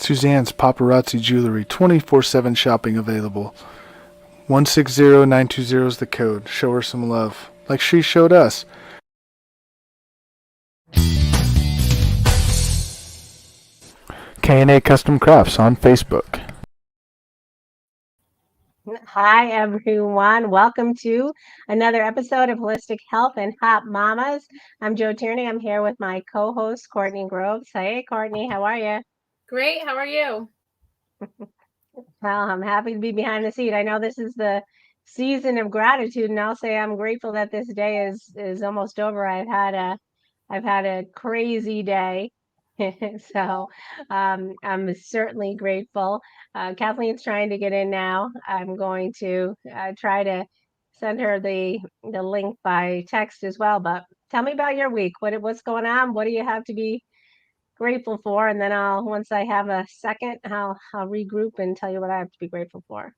Suzanne's Paparazzi Jewelry, 24/7 shopping available. 160920 is the code. Show her some love, like she showed us. K&A Custom Crafts on Facebook. Hi, everyone. Welcome to another episode of Holistic Health and Hot Mamas. I'm Jo Tierney. I'm here with my co-host, Courtney Groves. Hey, Courtney, how are you? Great. How are you? Well, I'm happy to be behind the seat. I know this is the season of gratitude, and I'll say I'm grateful that this day is almost over. I've had a crazy day. So I'm certainly grateful. Kathleen's trying to get in now. I'm going to try to send her the link by text as well. But tell me about your week. What's going on? What do you have to be grateful for? And then once I have a second, I'll regroup and tell you what I have to be grateful for.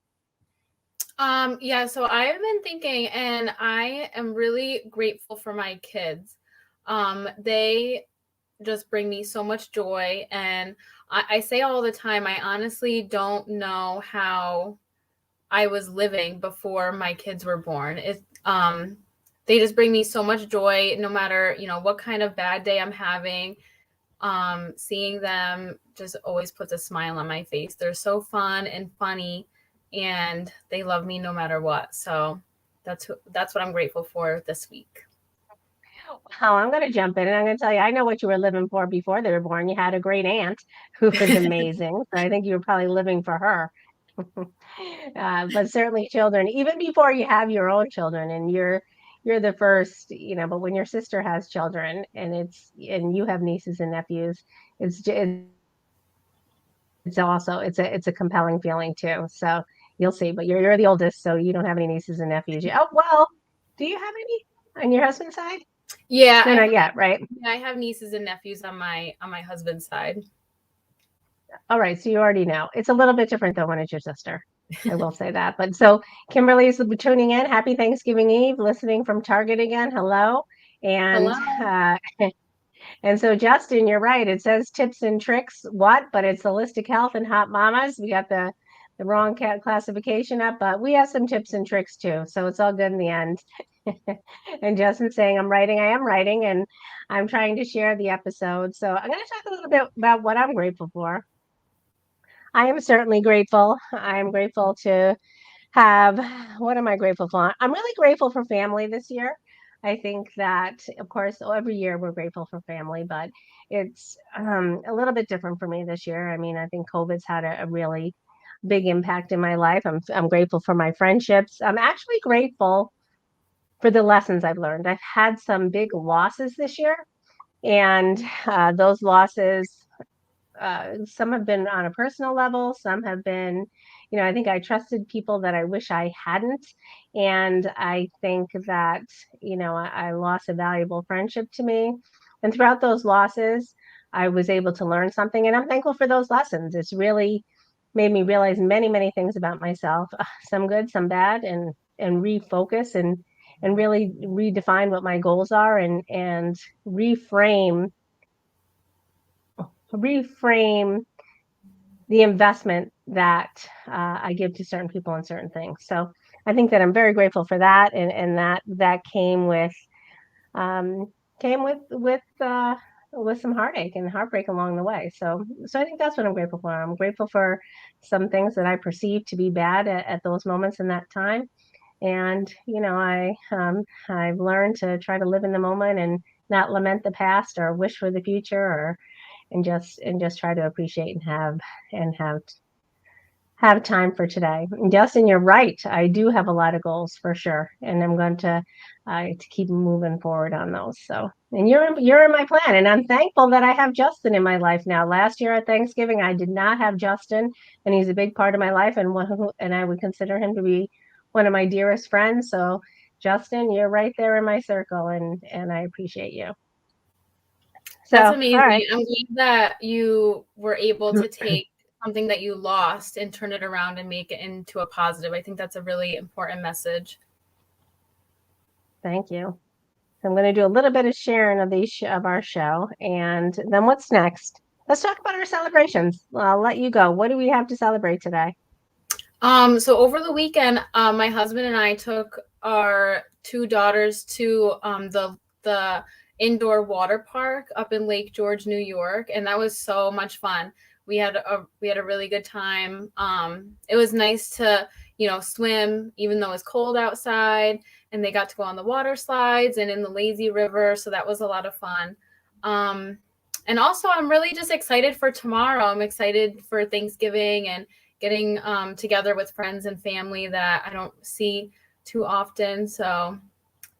Yeah, so I've been thinking, and I am really grateful for my kids. They just bring me so much joy, and I say all the time, I honestly don't know how I was living before my kids were born. They just bring me so much joy, no matter, what kind of bad day I'm having. Seeing them just always puts a smile on my face. They're so fun and funny, and they love me no matter what. So that's what I'm grateful for this week. Oh, I'm going to jump in and I'm going to tell you, I know what you were living for before they were born. You had a great aunt who was amazing. So I think you were probably living for her. But certainly children, even before you have your own children, and you're the first, but when your sister has children and you have nieces and nephews, it's also it's a compelling feeling too. So you'll see. But you're the oldest, so you don't have any nieces and nephews. Oh well, do you have any on your husband's side? Yeah, No, not yet, right? I have nieces and nephews on my husband's side. All right, so you already know. It's a little bit different though when it's your sister. I will say that. But so Kimberly's tuning in. Happy Thanksgiving Eve, listening from Target again. Hello. And Hello. and so Justin, you're right. It says tips and tricks. What? But it's holistic health and hot mamas. We got the wrong classification up, but we have some tips and tricks too. So it's all good in the end. And Justin's saying, I'm writing, I am writing, and I'm trying to share the episode. So I'm going to talk a little bit about what I'm grateful for. I am certainly grateful. I am grateful to have, what am I grateful for? I'm really grateful for family this year. I think that, of course, every year we're grateful for family, but it's a little bit different for me this year. I mean, I think COVID's had a really big impact in my life. I'm grateful for my friendships. I'm actually grateful for the lessons I've learned. I've had some big losses this year, and those losses, some have been on a personal level, some have been, I think I trusted people that I wish I hadn't. And I think that, I lost a valuable friendship to me. And throughout those losses, I was able to learn something. And I'm thankful for those lessons. It's really made me realize many, many things about myself, some good, some bad, and refocus and really redefine what my goals are and reframe the investment that I give to certain people and certain things. So I think that I'm very grateful for that, and that um, came with some heartache and heartbreak along the way. So I think that's what I'm grateful for. I'm grateful for some things that I perceived to be bad at those moments in that time, and I've learned to try to live in the moment and not lament the past or wish for the future or and just try to appreciate and have time for today. And Justin, you're right. I do have a lot of goals for sure, and I'm going to keep moving forward on those. So, and you're in my plan, and I'm thankful that I have Justin in my life now. Last year at Thanksgiving, I did not have Justin, and he's a big part of my life, and I would consider him to be one of my dearest friends. So, Justin, you're right there in my circle, and I appreciate you. So, That's all right. amazing. I'm glad that you were able to take something that you lost and turn it around and make it into a positive. I think that's a really important message. Thank you. I'm going to do a little bit of sharing of of our show, and then what's next? let's talk about our celebrations. I'll let you go. What do we have to celebrate today? So over the weekend, my husband and I took our two daughters to the indoor water park up in Lake George, New York, and that was so much fun. We had a really good time. It was nice to, swim even though it's cold outside, and they got to go on the water slides and in the lazy river, so that was a lot of fun. And also, I'm really just excited for tomorrow. I'm excited for Thanksgiving and getting together with friends and family that I don't see too often. So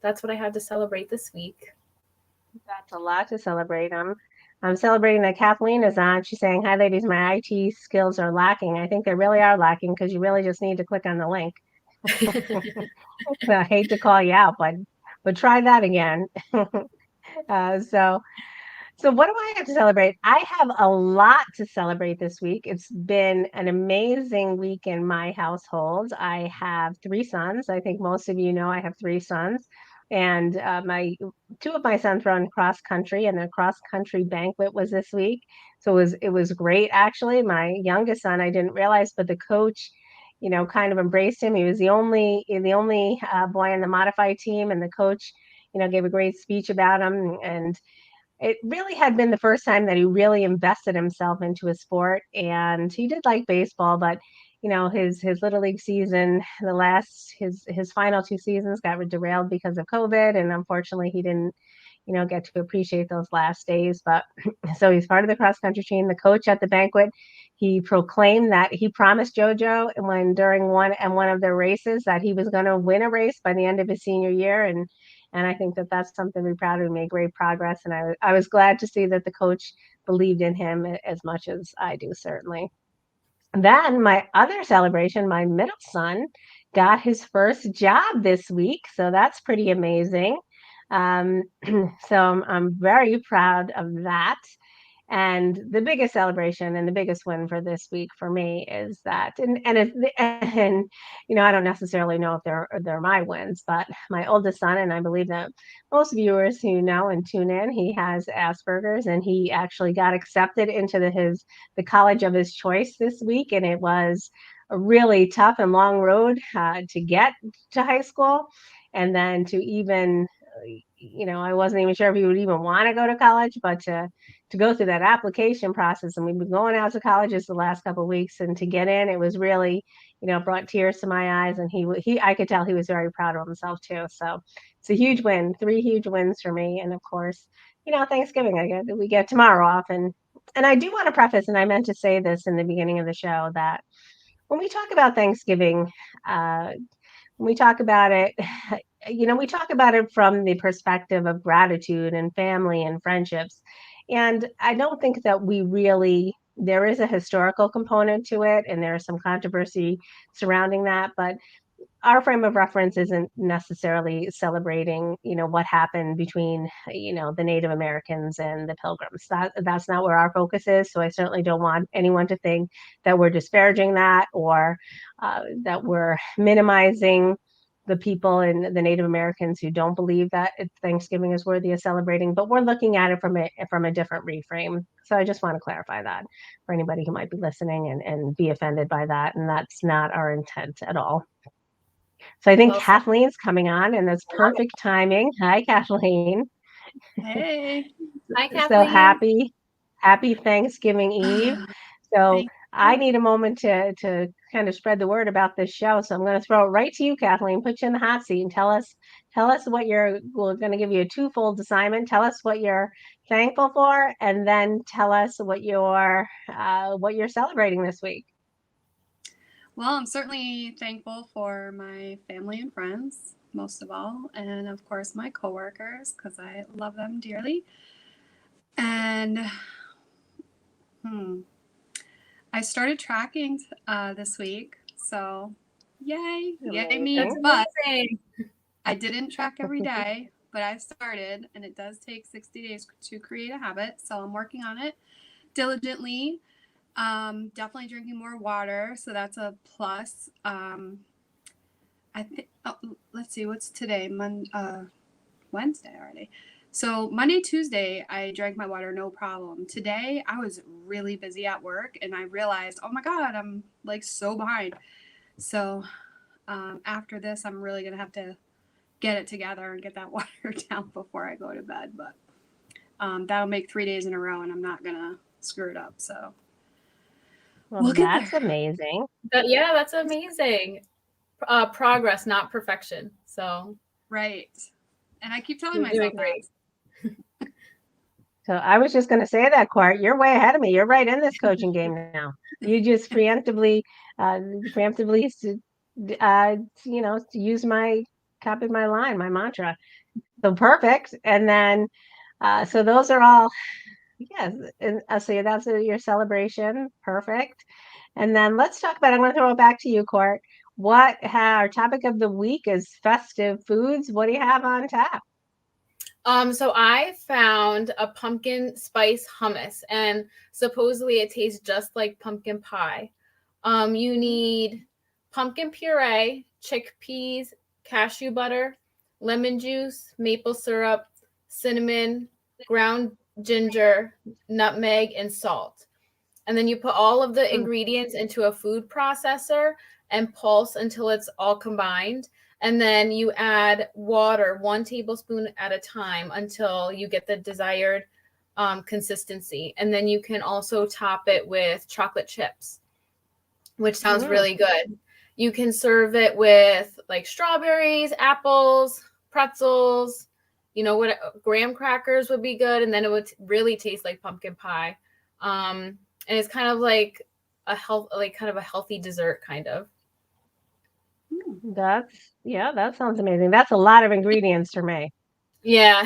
that's what I had to celebrate this week. That's a lot to celebrate. I'm celebrating that Kathleen is on. She's saying, "Hi, ladies. My IT skills are lacking." I think they really are lacking because you really just need to click on the link. I hate to call you out, but try that again. So what do I have to celebrate? I have a lot to celebrate this week. It's been an amazing week in my household. I have three sons. I think most of you know I have three sons. And my two of my sons run cross country, and the cross country banquet was this week. So it was great actually. My youngest son, I didn't realize, but the coach, kind of embraced him. He was the only boy on the modified team, and the coach, gave a great speech about him. And it really had been the first time that he really invested himself into a sport. And he did like baseball, but his little league season, his final two seasons got derailed because of COVID, and unfortunately he didn't get to appreciate those last days. But so he's part of the cross country team. The coach at the banquet, he proclaimed that he promised JoJo when during one of their races that he was going to win a race by the end of his senior year. And I think that that's something to be proud of. He made great progress, and I was glad to see that the coach believed in him as much as I do, certainly. Then my other celebration, my middle son got his first job this week, so that's pretty amazing. Um, so I'm very proud of that. And the biggest celebration and the biggest win for this week for me is that, and I don't necessarily know if they're my wins, but my oldest son, and I believe that most viewers who know and tune in, he has Asperger's, and he actually got accepted into the college of his choice this week, and it was a really tough and long road to get to high school, and then to even I wasn't even sure if he would even want to go to college, but to go through that application process, and we've been going out to colleges the last couple of weeks, and to get in, it was really, brought tears to my eyes, and I could tell he was very proud of himself too. So it's a huge win, three huge wins for me, and of course, Thanksgiving we get tomorrow off, and I do want to preface, and I meant to say this in the beginning of the show, that when we talk about Thanksgiving, uh, when we talk about it, we talk about it from the perspective of gratitude and family and friendships. And I don't think that there is a historical component to it, and there's some controversy surrounding that. But our frame of reference isn't necessarily celebrating, what happened between, the Native Americans and the Pilgrims. That's not where our focus is. So I certainly don't want anyone to think that we're disparaging that, or that we're minimizing the people and the Native Americans who don't believe that Thanksgiving is worthy of celebrating. But we're looking at it from a different reframe. So I just want to clarify that for anybody who might be listening and be offended by that. And that's not our intent at all. So I think Well said. Kathleen's coming on, and that's perfect timing. Hi, Kathleen. Hey. Hi, So Kathleen. happy Thanksgiving Eve. So Thank I you. need a moment to kind of spread the word about this show. So I'm going to throw it right to you, Kathleen. Put you in the hot seat and tell us what we're going to give you a twofold assignment. Tell us what you're thankful for, and then tell us what you're celebrating this week. Well, I'm certainly thankful for my family and friends, most of all, and of course my coworkers, because I love them dearly. And I started tracking this week, so yay me! Amazing. But I didn't track every day, but I started, and it does take 60 days to create a habit, so I'm working on it diligently. Definitely drinking more water, so that's a plus. I think. Let's see, what's today? Wednesday already. So Monday, Tuesday, I drank my water no problem. Today, I was really busy at work, and I realized, oh my God, I'm like so behind. So after this, I'm really going to have to get it together and get that water down before I go to bed. But that'll make 3 days in a row, and I'm not going to screw it up. So Well, we'll get that's there. amazing. Yeah, that's amazing. Progress, not perfection. So Right. And I keep telling you're myself doing great. that. So I was just going to say that, Quart. You're way ahead of me. You're right in this coaching game now. You just preemptively, to use copied my line, my mantra. So perfect. And then, so those are all, yes. And so that's your celebration. Perfect. And then let's talk about, I'm going to throw it back to you, Court. Our topic of the week is festive foods. What do you have on tap? So I found a pumpkin spice hummus, and supposedly it tastes just like pumpkin pie. You need pumpkin puree, chickpeas, cashew butter, lemon juice, maple syrup, cinnamon, ground ginger, nutmeg, and salt. And then you put all of the ingredients into a food processor and pulse until it's all combined. And then you add water, 1 tablespoon at a time, until you get the desired consistency. And then you can also top it with chocolate chips, which sounds really good. You can serve it with like strawberries, apples, pretzels, graham crackers would be good. And then it would really taste like pumpkin pie. And it's kind of like a healthy dessert kind of. That sounds amazing. That's a lot of ingredients for me. Yeah.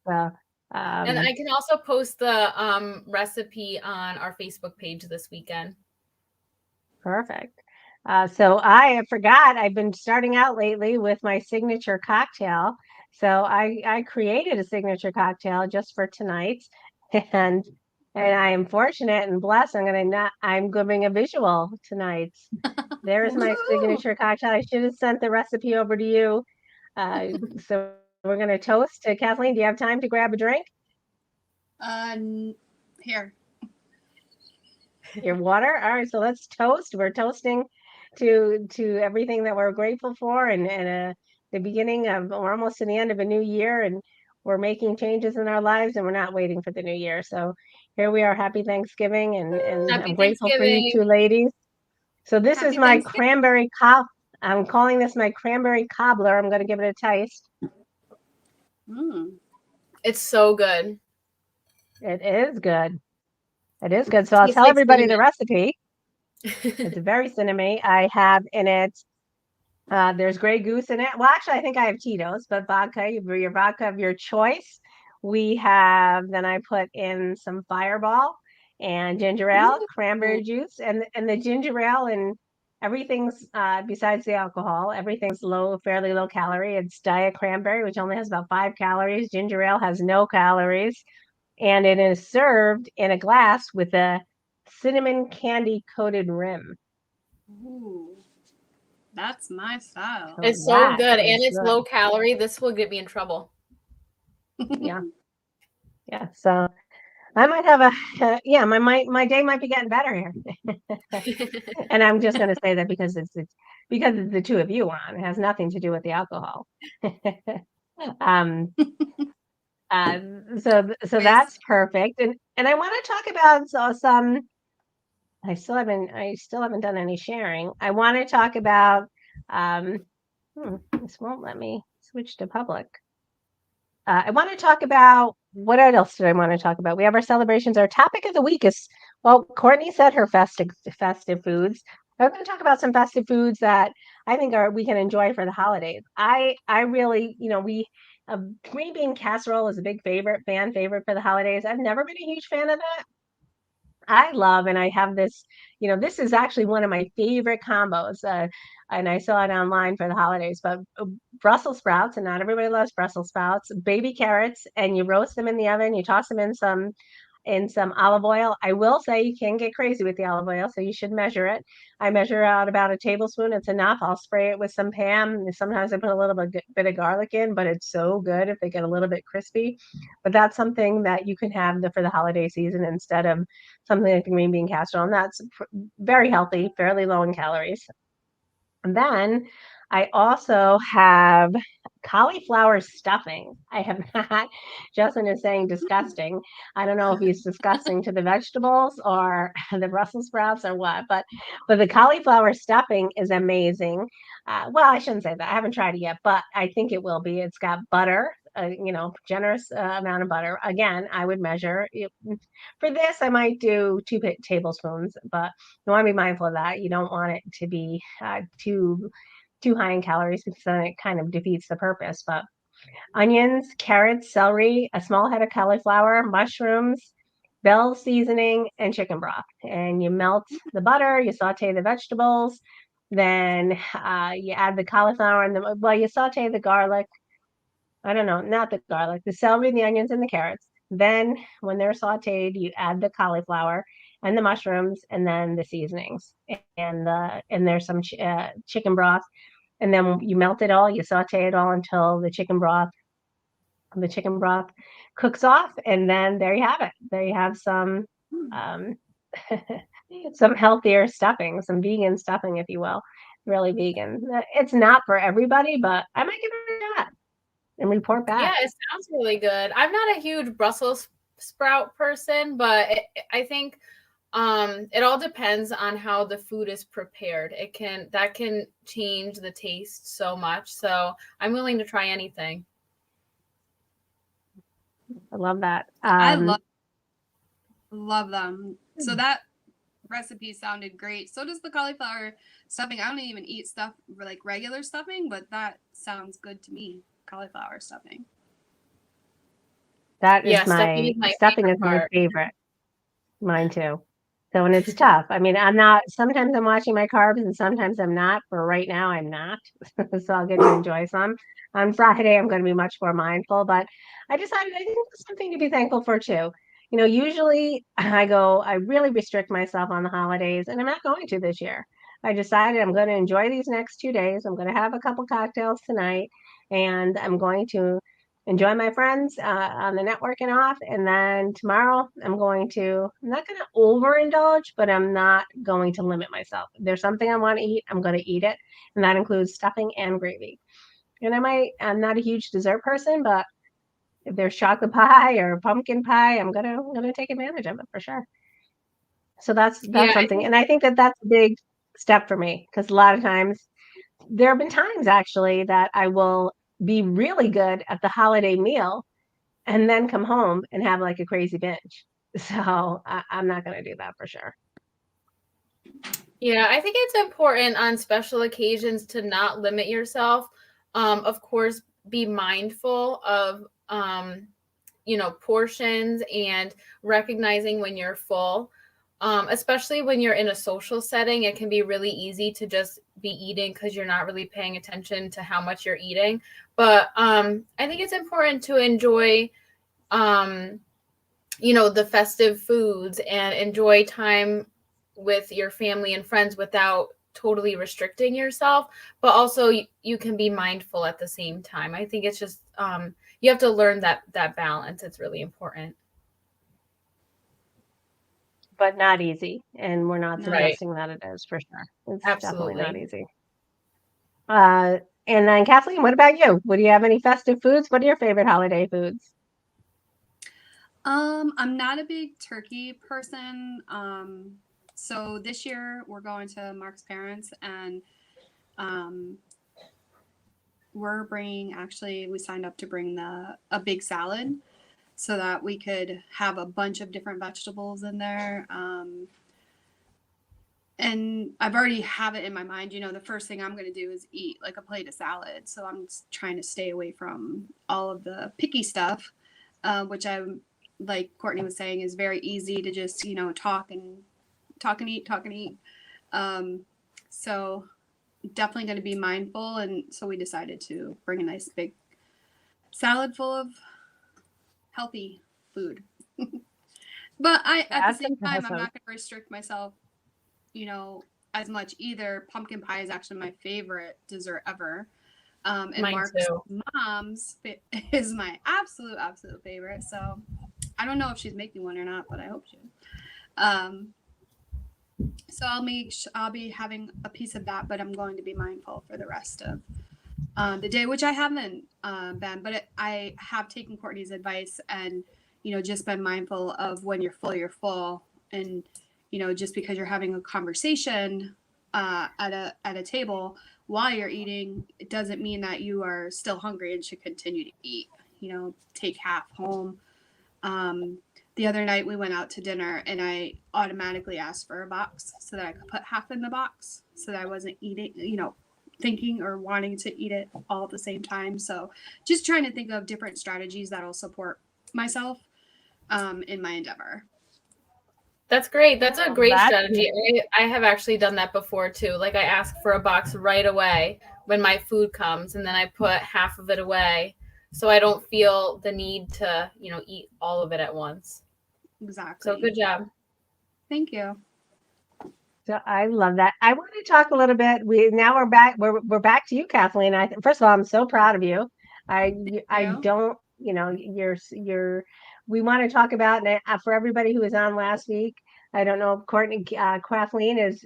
So, and I can also post the recipe on our Facebook page this weekend. Perfect. So I forgot, I've been starting out lately with my signature cocktail. So I created a signature cocktail just for tonight, and I am fortunate and blessed. I'm giving a visual tonight. There's my signature cocktail. I should have sent the recipe over to you. So we're going to toast to Kathleen. Do you have time to grab a drink? Here. Your water. All right, so let's toast. We're toasting to everything that we're grateful for, and the beginning of, we're almost to the end of a new year, and we're making changes in our lives, and we're not waiting for the new year. So here we are. Happy Thanksgiving, and Happy I'm grateful for you Thanksgiving. two ladies. So this Happy is my Thanksgiving. cranberry cob. I'm calling this my cranberry cobbler. I'm going to give it a taste. It's so good. It is good. It is good. So I'll tell everybody the recipe. It's very cinnamon. I have in it, there's Grey Goose in it. Well, actually, I think I have Tito's, but vodka, your vodka of your choice. Then I put in some Fireball and ginger ale, cranberry juice, and the ginger ale, and everything's, besides the alcohol, everything's fairly low calorie. It's diet cranberry, which only has about 5 calories. Ginger ale has no calories. And it is served in a glass with a cinnamon candy coated rim. Ooh, that's my style. It's so good, and it's low calorie. This will get me in trouble. Yeah. So I might have my day might be getting better here. And I'm just going to say that because it's the two of you on. It has nothing to do with the alcohol. So that's perfect. And I want to talk about some. I still haven't done any sharing. I want to talk about. This won't let me switch to public. I want to talk about, what else do I want to talk about? We have our celebrations. Our topic of the week is, well, Courtney said her festive foods. I'm going to talk about some festive foods that I think we can enjoy for the holidays. I really, green bean casserole is a big fan favorite for the holidays. I've never been a huge fan of that. I love, and I have this, this is actually one of my favorite combos. And I saw it online for the holidays, but Brussels sprouts, and not everybody loves Brussels sprouts, baby carrots, and you roast them in the oven. You toss them in some in some olive oil. I will say you can get crazy with the olive oil, so you should measure it. I measure out about a tablespoon. It's enough. I'll spray it with some Pam. Sometimes I put a little bit of garlic in, but it's so good if they get a little bit crispy. But that's something that you can have for the holiday season instead of something like the green bean casserole. And that's very healthy, fairly low in calories. And then I also have cauliflower stuffing. I have not. Justin is saying disgusting. I don't know if he's disgusting to the vegetables or the Brussels sprouts or what, but the cauliflower stuffing is amazing. Well, I shouldn't say that. I haven't tried it yet, but I think it will be. It's got butter, generous amount of butter. Again, I would measure. For this, I might do 2 tablespoons, but you want to be mindful of that. You don't want it to be too high in calories because then it kind of defeats the purpose. But onions, carrots, celery, a small head of cauliflower, mushrooms, Bell seasoning, and chicken broth. And you melt the butter, you saute the vegetables, then you add the cauliflower and you saute the garlic. I don't know, not the garlic, the celery, the onions, and the carrots. Then when they're sauteed, you add the cauliflower and the mushrooms, and then the seasonings, and there's some chicken broth, and then you melt it all. You saute it all until the chicken broth cooks off, and then there you have it. There you have some um, some healthier stuffing, some vegan stuffing, if you will. Really vegan. It's not for everybody, but I might give it a shot and report Yeah, back. it sounds really good. I'm not a huge Brussels sprout person, but I think it all depends on how the food is prepared. That can change the taste so much. So I'm willing to try anything. I love that. I love them. So that recipe sounded great. So does the cauliflower stuffing. I don't even eat stuff like regular stuffing, but that sounds good to me. Cauliflower stuffing. That is Yeah, stuffing is my stuffing favorite is my part. favorite. Mine too. So, and it's tough. I mean, sometimes I'm watching my carbs and sometimes I'm not. For right now, I'm not. So I'll get to enjoy some. On Friday, I'm going to be much more mindful, but I decided I think there's something to be thankful for too. Usually I really restrict myself on the holidays, and I'm not going to this year. I decided I'm going to enjoy these next 2 days. I'm going to have a couple cocktails tonight, and I'm going to enjoy my friends on the networking off. And then tomorrow I'm not going to overindulge, but I'm not going to limit myself. If there's something I want to eat, I'm going to eat it. And that includes stuffing and gravy. And I'm not a huge dessert person, but if there's chocolate pie or pumpkin pie, I'm gonna take advantage of it for sure. So that's Yeah, something. And I think that that's a big step for me because a lot of times there have been times actually that I will be really good at the holiday meal and then come home and have like a crazy binge. So I'm not going to do that for sure. Yeah, I think it's important on special occasions to not limit yourself. Of course, be mindful of portions and recognizing when you're full. Especially when you're in a social setting, it can be really easy to just be eating because you're not really paying attention to how much you're eating. But I think it's important to enjoy the festive foods and enjoy time with your family and friends without totally restricting yourself, but also you can be mindful at the same time. I think it's just you have to learn that balance. It's really important. But not easy. And we're not Right. suggesting that it is for sure. It's definitely not Absolutely. easy. And then Kathleen, what about you? Do you have any festive foods? What are your favorite holiday foods? I'm not a big turkey person. So this year we're going to Mark's parents and we signed up to bring a big salad so that we could have a bunch of different vegetables in there. And I've already have it in my mind, the first thing I'm going to do is eat like a plate of salad. So I'm trying to stay away from all of the picky stuff, which I'm, like Courtney was saying, is very easy to just, talk and eat. So definitely going to be mindful. And so we decided to bring a nice big salad full of healthy food. But at the That's same time, I'm impressive. not going to restrict myself, as much either. Pumpkin pie is actually my favorite dessert ever. And Mine Mark's too. mom's is my absolute favorite. So I don't know if she's making one or not, but I hope she is. So I'll be having a piece of that, but I'm going to be mindful for the rest of the day, which I haven't been, but I have taken Courtney's advice and, just been mindful of when you're full. And, just because you're having a conversation at a table while you're eating, it doesn't mean that you are still hungry and should continue to eat. Take half home. The other night we went out to dinner and I automatically asked for a box so that I could put half in the box so that I wasn't eating, thinking or wanting to eat it all at the same time. So just trying to think of different strategies that'll support myself in my endeavor. That's great. That's a great That's strategy. I have actually done that before too. Like I ask for a box right away when my food comes, and then I put half of it away so I don't feel the need to, eat all of it at once. Exactly. So good job. Thank you. So I love that. I want to talk a little bit. We're back. We're back to you, Kathleen. First of all, I'm so proud of you. I don't. You're. We want to talk about for everybody who was on last week. I don't know if Kathleen is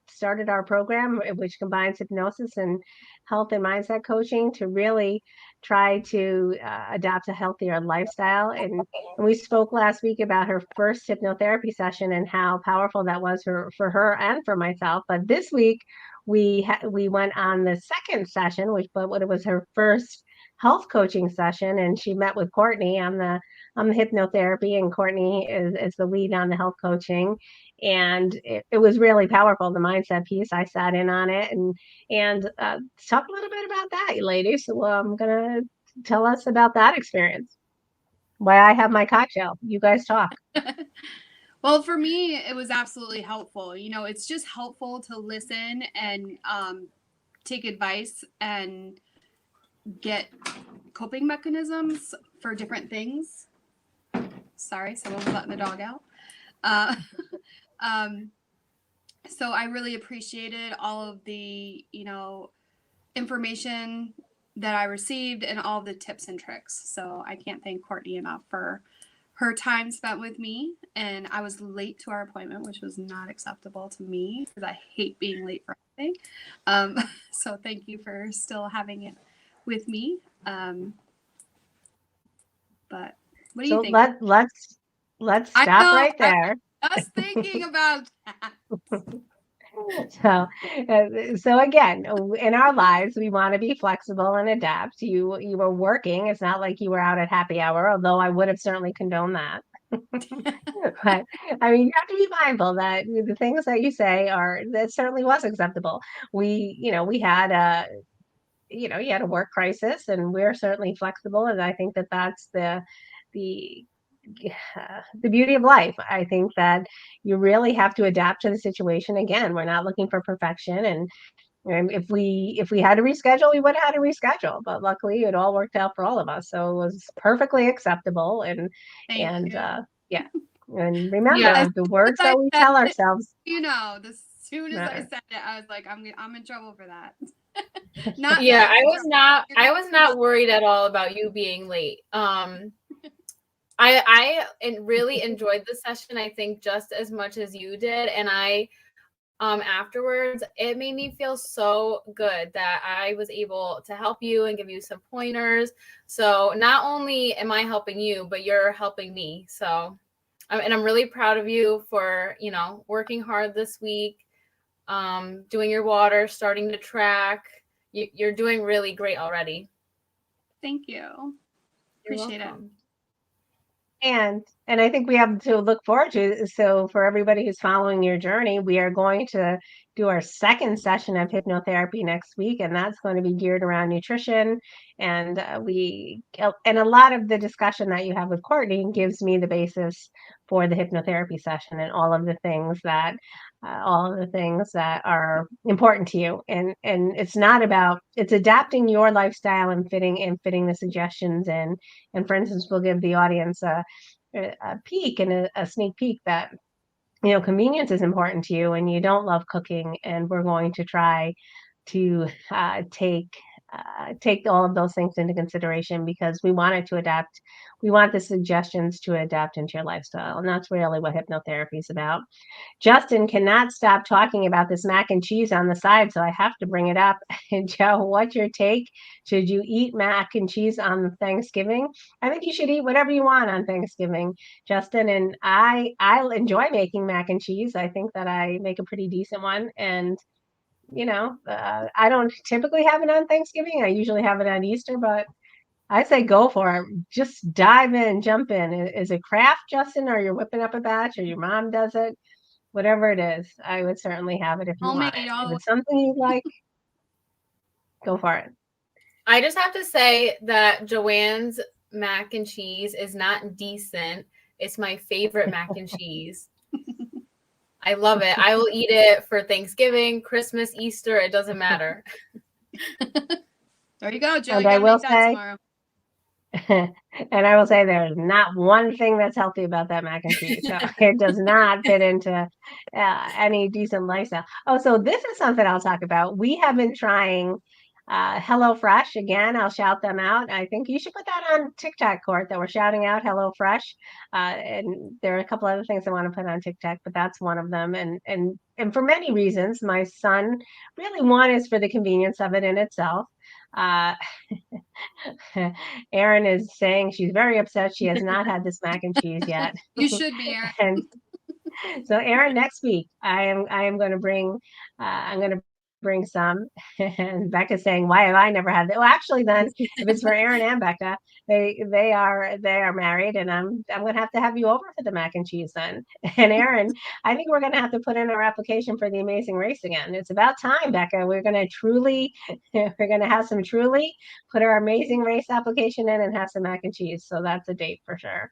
started our program, which combines hypnosis and health and mindset coaching to really try to adopt a healthier lifestyle. And we spoke last week about her first hypnotherapy session and how powerful that was for her and for myself. But this week we went on the second session, which it was her first health coaching session, and she met with Courtney on the hypnotherapy, and Courtney is the lead on the health coaching. And it was really powerful, the mindset piece. I sat in on it and talk a little bit about that, ladies. So I'm gonna tell us about that experience. Why I have my cocktail. You guys talk. Well, for me, it was absolutely helpful. It's just helpful to listen and take advice and get coping mechanisms for different things. Sorry, someone's letting the dog out. So I really appreciated all of the, information that I received and all the tips and tricks. So I can't thank Courtney enough for her time spent with me. And I was late to our appointment, which was not acceptable to me because I hate being late for anything. So thank you for still having it with me. But what do you think? Let's stop right there. I was thinking about that. So again, in our lives, we want to be flexible and adapt. You were working. It's not like you were out at happy hour, although I would have certainly condoned that. But I mean, you have to be mindful that the things that you say that certainly was acceptable. We had you had a work crisis, and we're certainly flexible. And I think that that's the beauty of life. I think that you really have to adapt to the situation. Again, we're not looking for perfection, and if we had to reschedule, we would have had to reschedule. But luckily, it all worked out for all of us, so it was perfectly acceptable. And yeah. And remember, the words that we tell ourselves. As soon as I said it, I was like, I'm in trouble for that. I was not worried at all about you being late. I really enjoyed the session, I think, just as much as you did. And I afterwards, it made me feel so good that I was able to help you and give you some pointers. So not only am I helping you, but you're helping me. So and I'm really proud of you for, working hard this week, doing your water, starting to track. You're doing really great already. Thank you. Appreciate it. And I think we have to look forward to. So for everybody who's following your journey, we are going to do our second session of hypnotherapy next week, and that's going to be geared around nutrition. And and a lot of the discussion that you have with Courtney gives me the basis for the hypnotherapy session and all of the things that are important to you. And it's adapting your lifestyle and fitting the suggestions in. And for instance, we'll give the audience a peek and a sneak peek that, convenience is important to you and you don't love cooking, and we're going to try to take all of those things into consideration because we want it to adapt. We want the suggestions to adapt into your lifestyle, and that's really what hypnotherapy is about. Justin cannot stop talking about this mac and cheese on the side, so I have to bring it up. And Joe, what's your take? Should you eat mac and cheese on Thanksgiving? I think you should eat whatever you want on Thanksgiving, Justin. And I enjoy making mac and cheese. I think that I make a pretty decent one, and I don't typically have it on Thanksgiving. I usually have it on Easter, but I say go for it. Just dive in, jump in. Is it craft, Justin, or you're whipping up a batch, or your mom does it? Whatever it is, I would certainly have it if you want Homemade it. all If the it's something you like, go for it. I just have to say that Joanne's mac and cheese is not decent. It's my favorite mac and cheese. I love it. I will eat it for Thanksgiving, Christmas, Easter. It doesn't matter. There you go, Joe. And You I gotta will make that say, tomorrow. and I will say there's not one thing that's healthy about that mac and cheese. So it does not fit into any decent lifestyle. Oh, so this is something I'll talk about. We have been trying HelloFresh. Again, I'll shout them out. I think you should put that on TikTok, Court, that we're shouting out HelloFresh. And there are a couple other things I want to put on TikTok, but that's one of them. And for many reasons, my son really one is for the convenience of it in itself. Uh, Erin is saying she's very upset she has not had this mac and cheese yet. You should be, Erin. And so Erin, next week I am going to bring I'm going to bring some. And Becca's saying, why have I never had that? Well, actually, then if it's for Erin and Becca, they are married, and I'm going to have you over for the mac and cheese then. And Erin, I think we're going to have to put in our application for the Amazing Race again. It's about time, Becca. We're going to have some truly, put our Amazing Race application in and have some mac and cheese. So that's a date for sure.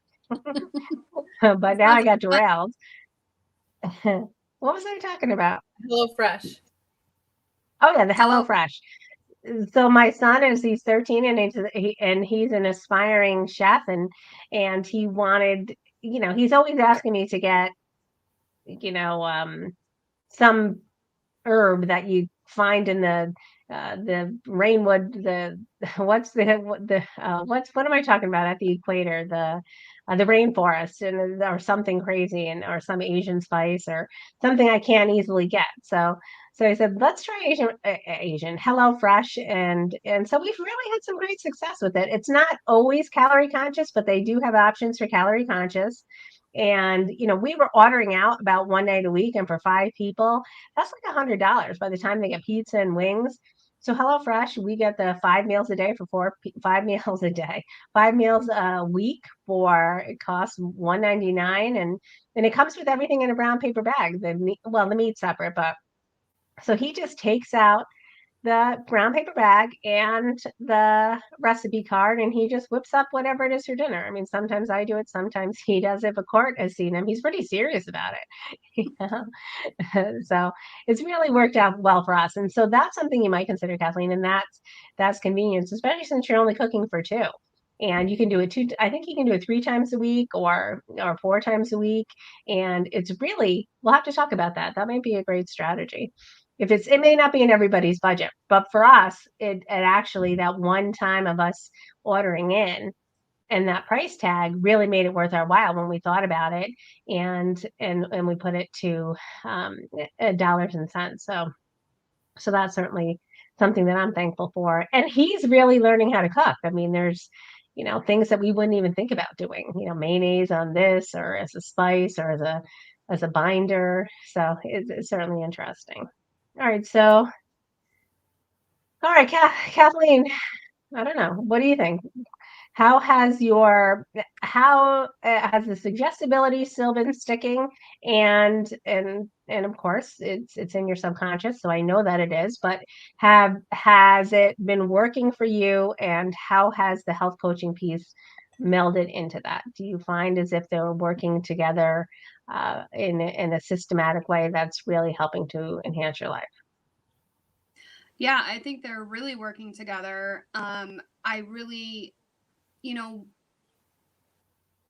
But now I got derailed. What was I talking about? HelloFresh. Oh yeah, the HelloFresh. So my son he's 13 and he's an aspiring chef, and he wanted, he's always asking me to get, some herb that you find in the rainwood, what am I talking about at the equator, the rainforest, and or something crazy, or some Asian spice or something I can't easily get. So I said, let's try Asian HelloFresh, and so we've really had some great success with it. It's not always calorie conscious, but they do have options for calorie conscious. And we were ordering out about one night a week, and for 5 people, that's like $100 by the time they get pizza and wings. So HelloFresh, we get the 5 meals a day for 5 meals a day, 5 meals a week for it costs $1.99, and it comes with everything in a brown paper bag. The meat's separate, but so he just takes out the brown paper bag and the recipe card, and he just whips up whatever it is for dinner. I mean, sometimes I do it, sometimes he does it, but Court has seen him. He's pretty serious about it. So it's really worked out well for us. And so that's something you might consider, Kathleen, and that's convenience, especially since you're only cooking for two. And you can do it I think you can do it 3 times a week or 4 times a week. And it's really, we'll have to talk about that. That might be a great strategy. It may not be in everybody's budget, but for us, it actually, that one time of us ordering in and that price tag really made it worth our while when we thought about it, and we put it to dollars and cents. So that's certainly something that I'm thankful for. And he's really learning how to cook. I mean, there's things that we wouldn't even think about doing. Mayonnaise on this, or as a spice, or as a binder. So it's certainly interesting. All right, Kathleen, I don't know. What do you think? How has the suggestibility still been sticking? And of course, it's in your subconscious, so I know that it is. But has it been working for you? And how has the health coaching piece melded into that? Do you find as if they're working together in a systematic way that's really helping to enhance your life? Yeah, I think they're really working together. I really,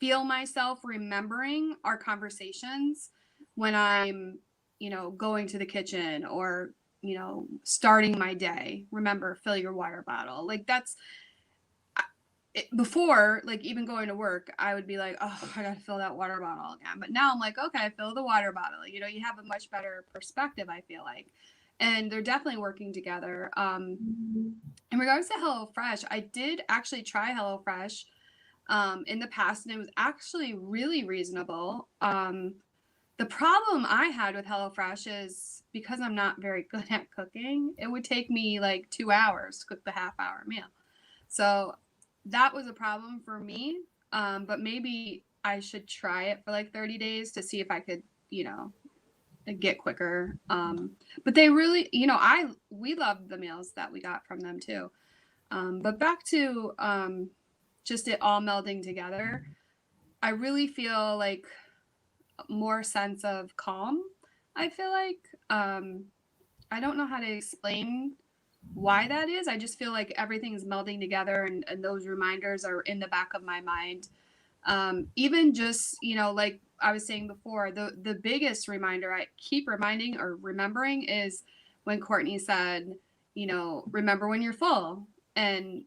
feel myself remembering our conversations when I'm, going to the kitchen or, starting my day. Remember, fill your water bottle. Like that's before, like even going to work, I would be like, oh, I got to fill that water bottle again. But now I'm like, okay, fill the water bottle. You have a much better perspective, I feel like. And they're definitely working together. In regards to HelloFresh, I did actually try HelloFresh in the past, and it was actually really reasonable. The problem I had with HelloFresh is because I'm not very good at cooking, it would take me like 2 hours to cook the half-hour meal. So that was a problem for me. But maybe I should try it for like 30 days to see if I could, get quicker. But they really, we loved the meals that we got from them too. But back to just it all melding together, I really feel like more sense of calm. I feel like I don't know how to explain why that is. I just feel like everything's melding together, and those reminders are in the back of my mind. Even just, like I was saying before, the biggest reminder I keep reminding or remembering is when Courtney said, remember when you're full. And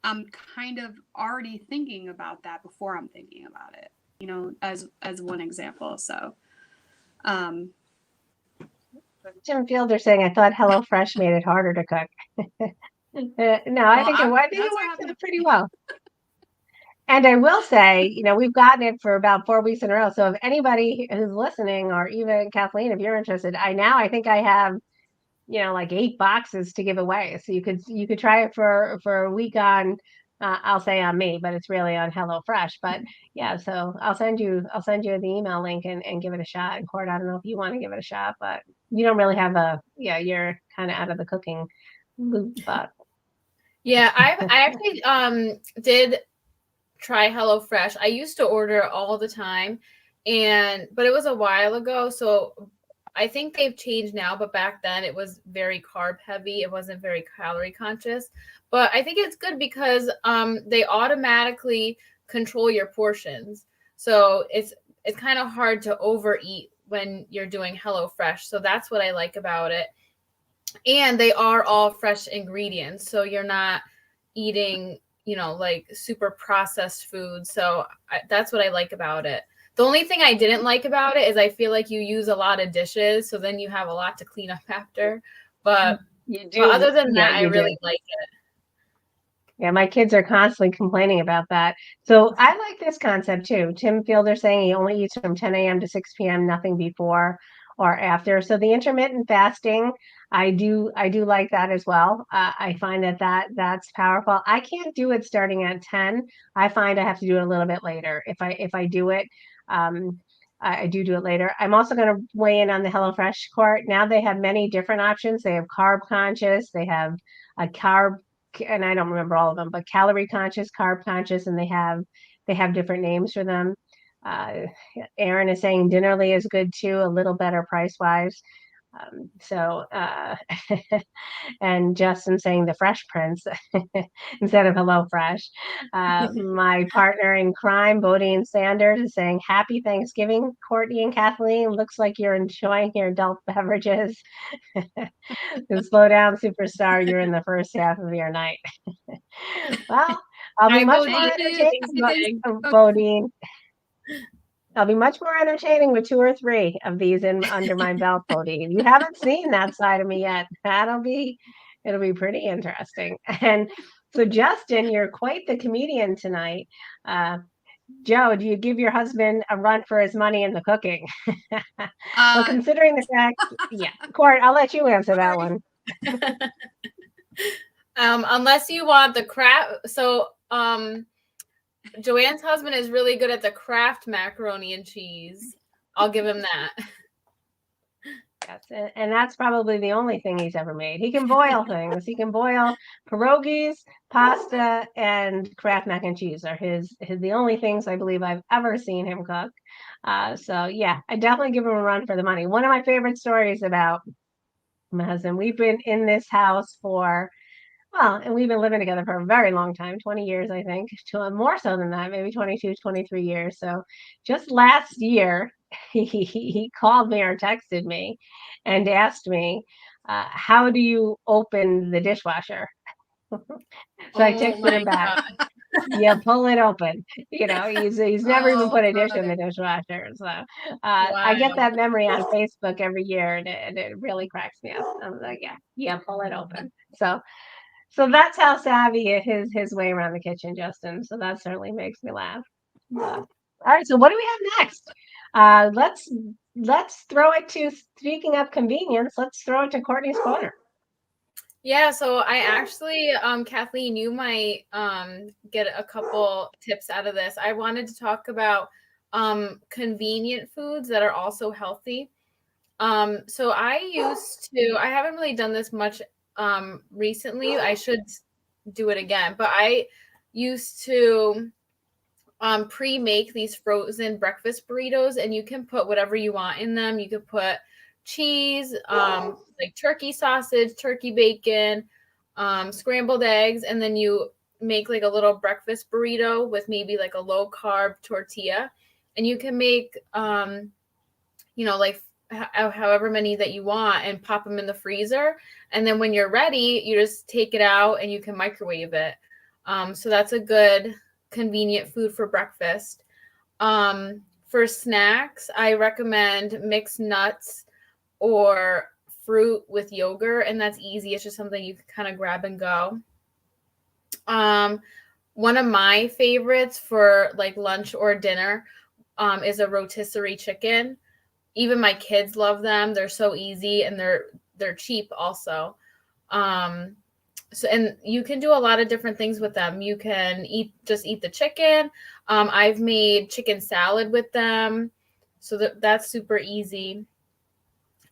I'm kind of already thinking about that before I'm thinking about it, as one example. So, Tim Fielder saying, I thought HelloFresh made it harder to cook. No, I think it that's what worked happened. out pretty well. And I will say, we've gotten it for about 4 weeks in a row. So if anybody who's listening, or even Kathleen, if you're interested, I think I have, like 8 boxes to give away. So you could try it for a week on, I'll say on me, but it's really on HelloFresh. But yeah, so I'll send you the email link and give it a shot. And Cord, I don't know if you want to give it a shot, but you don't really have you're kind of out of the cooking loop, but Yeah, I actually did try HelloFresh. I used to order all the time, but it was a while ago, so I think they've changed now, but back then it was very carb heavy. It wasn't very calorie conscious. But I think it's good because they automatically control your portions. So it's kind of hard to overeat when you're doing HelloFresh. So that's what I like about it. And they are all fresh ingredients. So you're not eating, like super processed food. So that's what I like about it. The only thing I didn't like about it is I feel like you use a lot of dishes. So then you have a lot to clean up after. But you do. other than Yeah, that, I you really do. like it. Yeah, my kids are constantly complaining about that. So I like this concept too. Tim Fielder saying he only eats from 10 a.m. to 6 p.m., nothing before or after. So the intermittent fasting, I do like that as well. I find that's powerful. I can't do it starting at 10. I find I have to do it a little bit later. If I do it, I do it later. I'm also going to weigh in on the HelloFresh court. Now they have many different options. They have carb conscious. They have a carb, and I don't remember all of them, but calorie conscious, carb conscious, and they have different names for them. Aaron is saying Dinnerly is good too, a little better price wise. And Justin saying the Fresh Prince instead of Hello Fresh. My partner in crime, Bodine Sanders, is saying Happy Thanksgiving, Courtney and Kathleen. Looks like you're enjoying your adult beverages. Slow down, superstar. You're in the first half of your night. Well, I'll be Hi, much more Bodine. entertaining, Bodine. I'll be much more entertaining with 2 or 3 of these under my belt, Bodine. You haven't seen that side of me yet. It'll be pretty interesting. And so, Justin, you're quite the comedian tonight. Joe, do you give your husband a run for his money in the cooking? Well, considering the fact, yeah, Court, I'll let you answer that one. Unless you want the craft. So, Joanne's husband is really good at the Kraft macaroni and cheese. I'll give him that. Yes, and that's probably the only thing he's ever made. He can boil things. He can boil pierogies, pasta, and Kraft mac and cheese are his the only things I believe I've ever seen him cook. So yeah, I definitely give him a run for the money. One of my favorite stories about my husband. We've been in this house for Well, and we've been living together for a very long time, 20 years, I think, to more so than that, maybe 22, 23 years. So just last year, he called me or texted me and asked me, how do you open the dishwasher? So I Oh texted my him back, god. you pull it open. He's never even Oh put a dish in the god. dishwasher. So I get Wow. that memory on Facebook every year, and it really cracks me up. I'm like, yeah, pull it open. So that's how savvy his way around the kitchen, Justin. So that certainly makes me laugh. All right, so what do we have next? Let's throw it to, speaking of convenience, let's throw it to Courtney's corner. Yeah, so I actually, Kathleen, you might get a couple tips out of this. I wanted to talk about convenient foods that are also healthy. So I haven't really done this much recently. I should do it again, but I used to pre-make these frozen breakfast burritos, and you can put whatever you want in them. You could put cheese, like turkey sausage, turkey bacon, scrambled eggs, and then you make like a little breakfast burrito with maybe like a low carb tortilla, and you can make like however many that you want and pop them in the freezer, and then when you're ready you just take it out and you can microwave it. So that's a good convenient food for breakfast. For snacks, I recommend mixed nuts or fruit with yogurt, and that's easy. It's just something you can kind of grab and go. One of my favorites for like lunch or dinner is a rotisserie chicken. Even my kids love them. They're so easy and they're cheap also. So, and you can do a lot of different things with them. You can eat the chicken. I've made chicken salad with them. So that's super easy.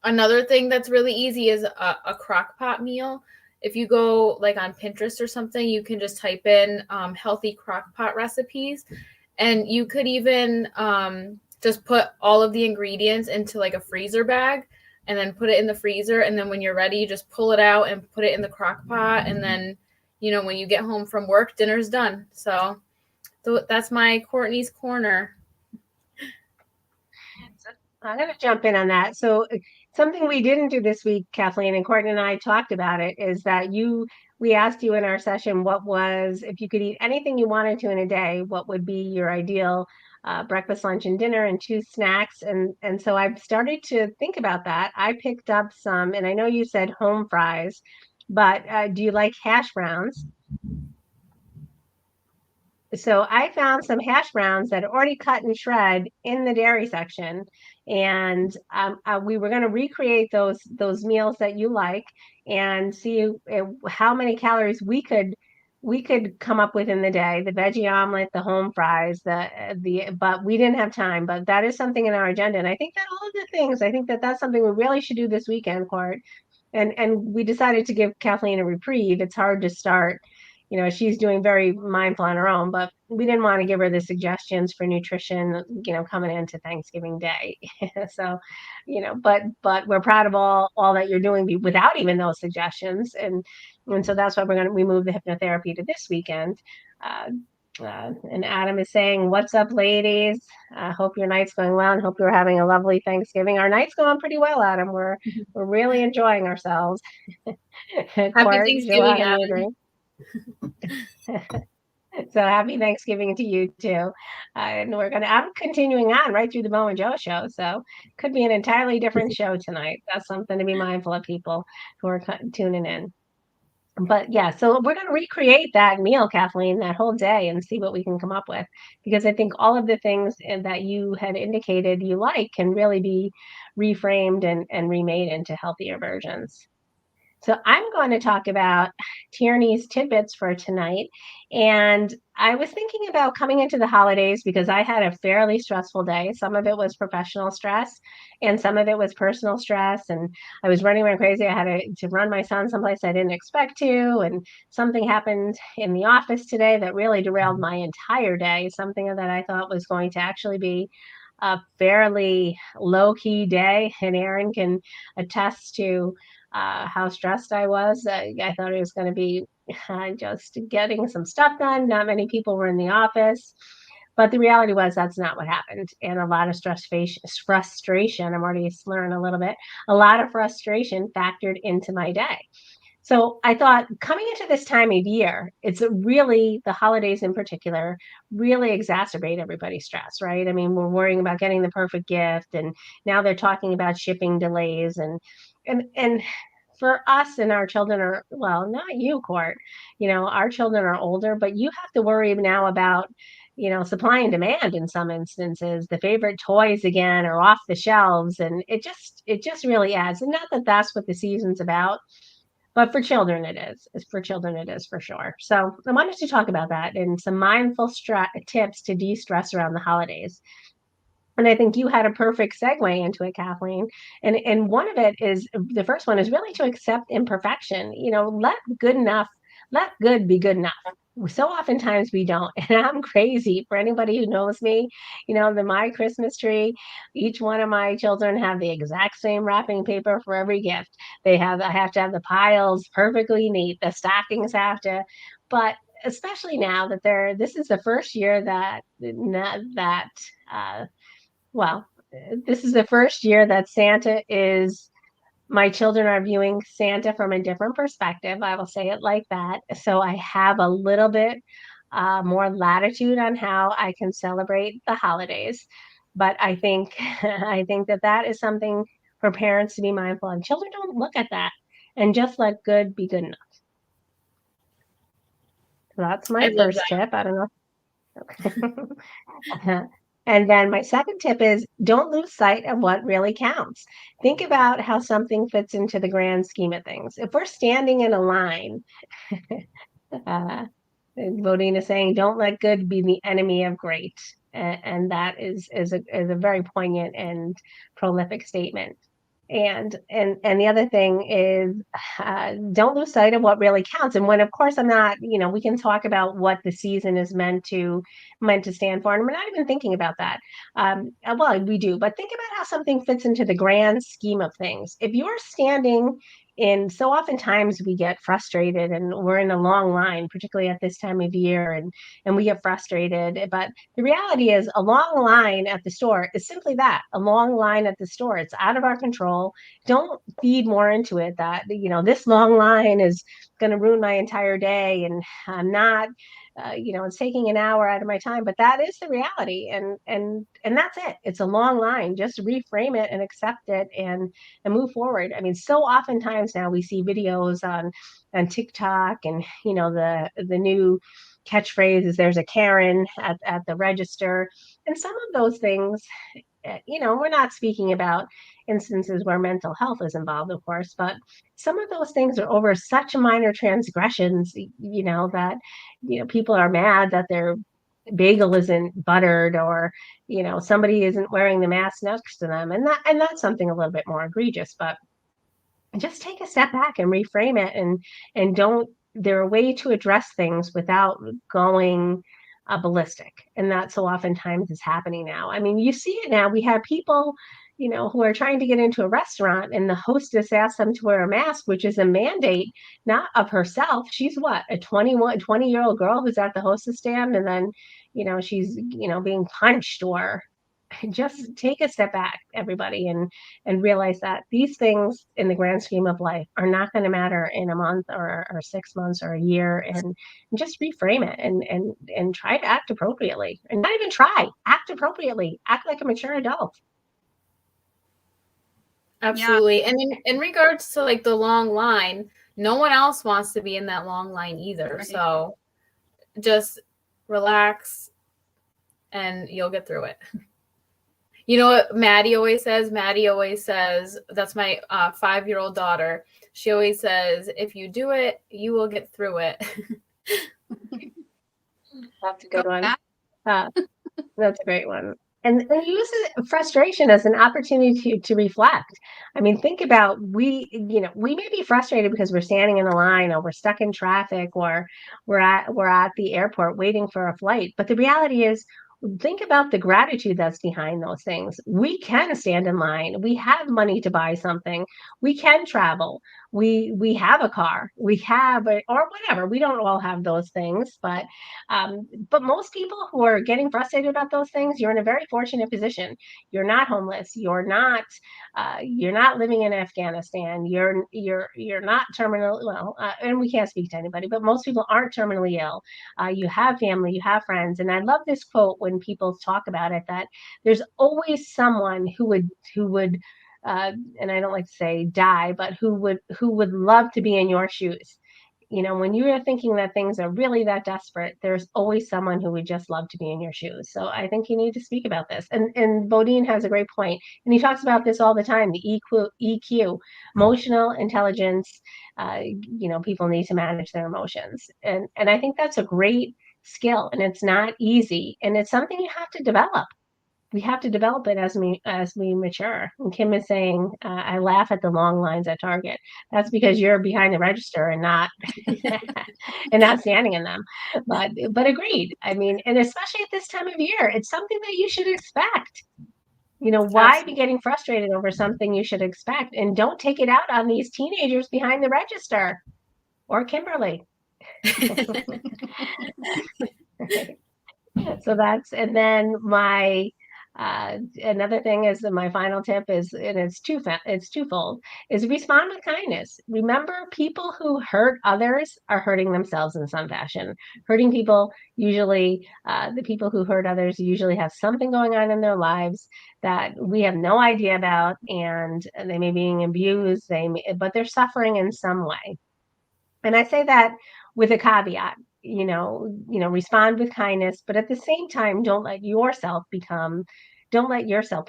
Another thing that's really easy is a crock pot meal. If you go like on Pinterest or something, you can just type in healthy crock pot recipes. And you could even just put all of the ingredients into like a freezer bag and then put it in the freezer. And then when you're ready, you just pull it out and put it in the crock pot. And then, when you get home from work, dinner's done. So that's my Courtney's Corner. I'm going to jump in on that. So something we didn't do this week, Kathleen, and Courtney and I talked about it, is that we asked you in our session if you could eat anything you wanted to in a day, what would be your ideal breakfast, lunch, and dinner, and 2 snacks. And so I've started to think about that. I picked up some, and I know you said home fries, but do you like hash browns? So I found some hash browns that are already cut and shred in the dairy section, and we were going to recreate those meals that you like and see how many calories we could come up with in the day. The veggie omelet, the home fries, but we didn't have time. But that is something in our agenda, and I think that all of the things. I think that that's something we really should do this weekend, Court. And we decided to give Kathleen a reprieve. It's hard to start. She's doing very mindful on her own, but we didn't want to give her the suggestions for nutrition, coming into Thanksgiving Day. So, but we're proud of all that you're doing without even those suggestions. And so that's why we moved the hypnotherapy to this weekend. And Adam is saying, "What's up, ladies? Hope your night's going well, and hope you're having a lovely Thanksgiving." Our night's going pretty well, Adam. We're really enjoying ourselves. Happy Court, Thanksgiving, Joanna, Adam. So happy Thanksgiving to you too. And I'm continuing on right through the Mo and Joe show. So could be an entirely different show tonight. That's something to be mindful of, people who are tuning in. But yeah, so we're going to recreate that meal, Kathleen, that whole day and see what we can come up with. Because I think all of the things that you had indicated you like can really be reframed and remade into healthier versions. So I'm going to talk about Tierney's tidbits for tonight. And I was thinking about coming into the holidays because I had a fairly stressful day. Some of it was professional stress and some of it was personal stress. And I was running around crazy. I had to run my son someplace I didn't expect to. And something happened in the office today that really derailed my entire day, something that I thought was going to actually be a fairly low-key day. And Aaron can attest to how stressed I was. I thought it was going to be just getting some stuff done. Not many people were in the office. But the reality was that's not what happened. And a lot of frustration, I'm already slurring a little bit, a lot of frustration factored into my day. So I thought coming into this time of year, it's really the holidays in particular really exacerbate everybody's stress, right? I mean, we're worrying about getting the perfect gift, and now they're talking about shipping delays, and for us and our children are, well, not you, Court. Our children are older, but you have to worry now about supply and demand in some instances. The favorite toys again are off the shelves, and it just really adds. And not that that's what the season's about, but for children it is. It's for children it is for sure. So I wanted to talk about that and some mindful tips to de-stress around the holidays. And I think you had a perfect segue into it, Kathleen. And one of it is, the first one is really to accept imperfection. Let good be good enough. So oftentimes we don't. And I'm crazy. For anybody who knows me, my Christmas tree, each one of my children have the exact same wrapping paper for every gift. I have to have the piles perfectly neat. The stockings have to, but especially now that this is the first year well, this is the first year that my children are viewing Santa from a different perspective. I will say it like that. So I have a little bit more latitude on how I can celebrate the holidays. But I think that is something for parents to be mindful of. Children don't look at that, and just let good be good enough. So that's my first tip. I don't know. Okay. And then my second tip is don't lose sight of what really counts. Think about how something fits into the grand scheme of things. If we're standing in a line, Bodine is saying, don't let good be the enemy of great. And that is a very poignant and prolific statement. And the other thing is don't lose sight of what really counts. And when, of course, I'm not, we can talk about what the season is meant to stand for. And we're not even thinking about that. Well, we do, but think about how something fits into the grand scheme of things. If you're standing so oftentimes we get frustrated and we're in a long line, particularly at this time of year, and we get frustrated. But the reality is a long line at the store is simply that, a long line at the store. It's out of our control. Don't feed more into it that, this long line is going to ruin my entire day and I'm not, it's taking an hour out of my time, but that is the reality. And that's it. It's a long line. Just reframe it and accept it and move forward. I mean, so oftentimes now we see videos on TikTok and, the new catchphrase is there's a Karen at the register. And some of those things, we're not speaking about instances where mental health is involved, of course, but some of those things are over such minor transgressions, that, people are mad that their bagel isn't buttered or, somebody isn't wearing the mask next to them. And that's something a little bit more egregious, but just take a step back and reframe it and don't, there are ways to address things without going ballistic. And that so oftentimes is happening now. I mean, you see it now. We have people, who are trying to get into a restaurant and the hostess asks them to wear a mask, which is a mandate, not of herself. She's what, a 20-year-old girl who's at the hostess stand, and then, she's, being punched. Or just take a step back, everybody, and realize that these things in the grand scheme of life are not going to matter in a month or 6 months or a year, and just reframe it and try to act appropriately. And not even try, act appropriately, act like a mature adult. Absolutely. Yeah. And in regards to like the long line, no one else wants to be in that long line either. Right. So just relax and you'll get through it. You know what Maddie always says? That's my 5-year-old daughter. She always says, if you do it, you will get through it. That's a good one. That's a great one. And use frustration as an opportunity to reflect. I mean, think about, we may be frustrated because we're standing in a line or we're stuck in traffic or we're at the airport waiting for a flight. But the reality is, think about the gratitude that's behind those things. We can stand in line. We have money to buy something. We can travel. we have a car, we have or whatever. We don't all have those things, but most people who are getting frustrated about those things, you're in a very fortunate position. You're not homeless. You're not living in Afghanistan. You're not terminal. Well, and we can't speak to anybody, but most people aren't terminally ill. You have family, you have friends, and I love this quote when people talk about it, that there's always someone who would and I don't like to say die, but who would love to be in your shoes. When you are thinking that things are really that desperate, there's always someone who would just love to be in your shoes. So I think you need to speak about this. And Bodine has a great point, and he talks about this all the time: the EQ, emotional intelligence. People need to manage their emotions, and I think that's a great skill, and it's not easy, and it's something you have to develop. We have to develop it as we mature. And Kim is saying, I laugh at the long lines at Target. That's because you're behind the register and not and not standing in them. But agreed. I mean, and especially at this time of year, it's something that you should expect. Why be getting frustrated over something you should expect? And don't take it out on these teenagers behind the register or Kimberly. So and then another thing is that my final tip is, and it's twofold, is respond with kindness. Remember, people who hurt others are hurting themselves in some fashion. Hurting people usually, the people who hurt others usually have something going on in their lives that we have no idea about, and they may be being abused, but they're suffering in some way. And I say that with a caveat. Respond with kindness, but at the same time, don't let yourself be